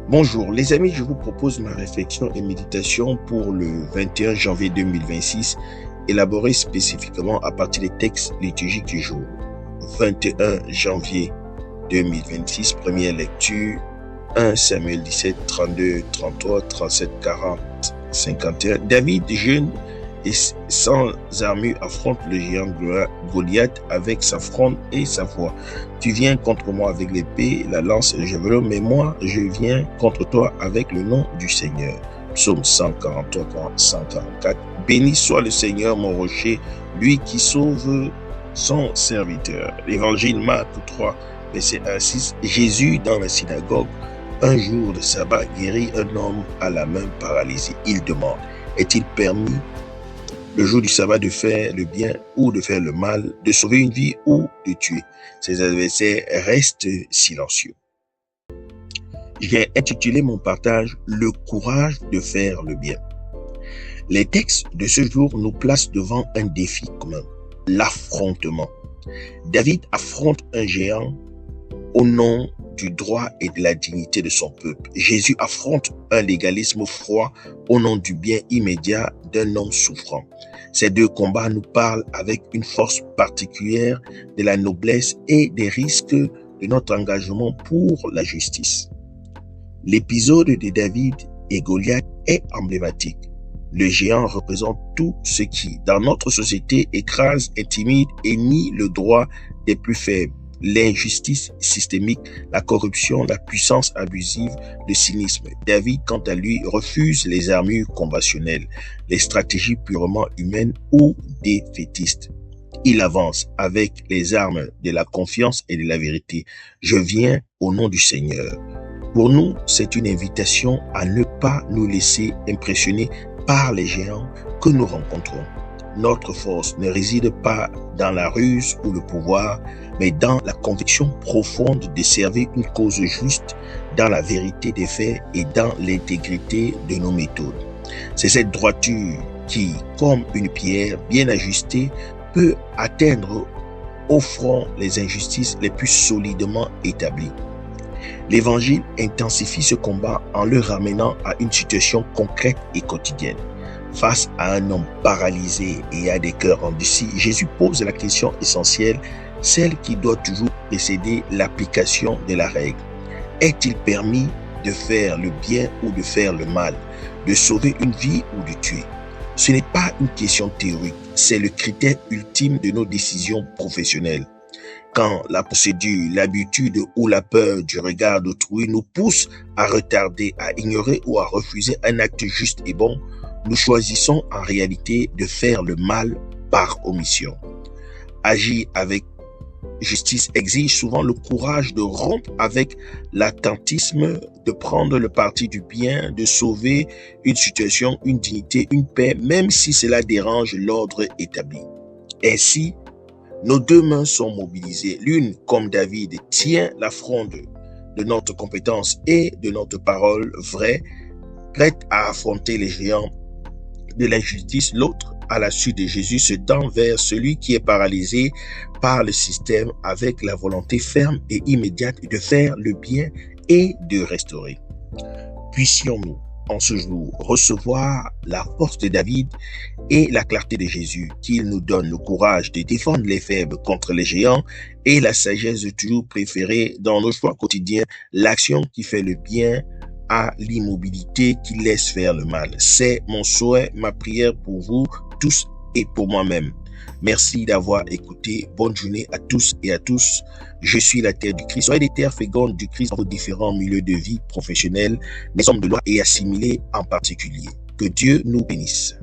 Bonjour les amis, je vous propose ma réflexion et méditation pour le 21 janvier 2026, élaborée spécifiquement à partir des textes liturgiques du jour. 21 janvier 2026, première lecture, 1 Samuel 17, 32, 33, 37, 40, 51. David, jeune et sans armure, affronte le géant Goliath avec sa fronde et sa voix. Tu viens contre moi avec l'épée, la lance et le javelot, mais moi, je viens contre toi avec le nom du Seigneur. Psaume 143, 144. Béni soit le Seigneur, mon rocher, lui qui sauve son serviteur. L'évangile Marc 3, verset 1 à 6. Jésus dans la synagogue, un jour de sabbat, guérit un homme à la main paralysée. Il demande, est-il permis le jour du sabbat de faire le bien ou de faire le mal, de sauver une vie ou de tuer? Ses adversaires restent silencieux. J'ai intitulé mon partage « Le courage de faire le bien ». Les textes de ce jour nous placent devant un défi commun, l'affrontement. David affronte un géant au nom du droit et de la dignité de son peuple. Jésus affronte un légalisme froid au nom du bien immédiat d'un homme souffrant. Ces deux combats nous parlent avec une force particulière de la noblesse et des risques de notre engagement pour la justice. L'épisode de David et Goliath est emblématique. Le géant représente tout ce qui, dans notre société, écrase, intimide et nie le droit des plus faibles. L'injustice systémique, la corruption, la puissance abusive, le cynisme. David, quant à lui, refuse les armures conventionnelles, les stratégies purement humaines ou défaitistes. Il avance avec les armes de la confiance et de la vérité. Je viens au nom du Seigneur. Pour nous, c'est une invitation à ne pas nous laisser impressionner par les géants que nous rencontrons. Notre force ne réside pas dans la ruse ou le pouvoir, mais dans la conviction profonde de servir une cause juste, dans la vérité des faits et dans l'intégrité de nos méthodes. C'est cette droiture qui, comme une pierre bien ajustée, peut atteindre au front les injustices les plus solidement établies. L'Évangile intensifie ce combat en le ramenant à une situation concrète et quotidienne. Face à un homme paralysé et à des cœurs endurcis, Jésus pose la question essentielle, celle qui doit toujours précéder l'application de la règle. Est-il permis de faire le bien ou de faire le mal, de sauver une vie ou de tuer? Ce n'est pas une question théorique, c'est le critère ultime de nos décisions professionnelles. Quand la procédure, l'habitude ou la peur du regard d'autrui nous pousse à retarder, à ignorer ou à refuser un acte juste et bon, nous choisissons en réalité de faire le mal par omission. Agir avec justice exige souvent le courage de rompre avec l'attentisme, de prendre le parti du bien, de sauver une situation, une dignité, une paix, même si cela dérange l'ordre établi. Ainsi, nos deux mains sont mobilisées. L'une, comme David, tient la fronde de notre compétence et de notre parole vraie, prête à affronter les géants de l'injustice. L'autre, à la suite de Jésus, se tend vers celui qui est paralysé par le système avec la volonté ferme et immédiate de faire le bien et de restaurer. Puissions-nous, en ce jour, recevoir la force de David et la clarté de Jésus, qu'il nous donne le courage de défendre les faibles contre les géants et la sagesse de toujours préférer dans nos choix quotidiens l'action qui fait le bien à l'immobilité qui laisse faire le mal. C'est mon souhait, ma prière pour vous tous et pour moi-même. Merci d'avoir écouté. Bonne journée à tous et à tous. Je suis la terre du Christ. Soyez des terres fécondes du Christ dans vos différents milieux de vie professionnels, les hommes de loi et assimilés en particulier. Que Dieu nous bénisse.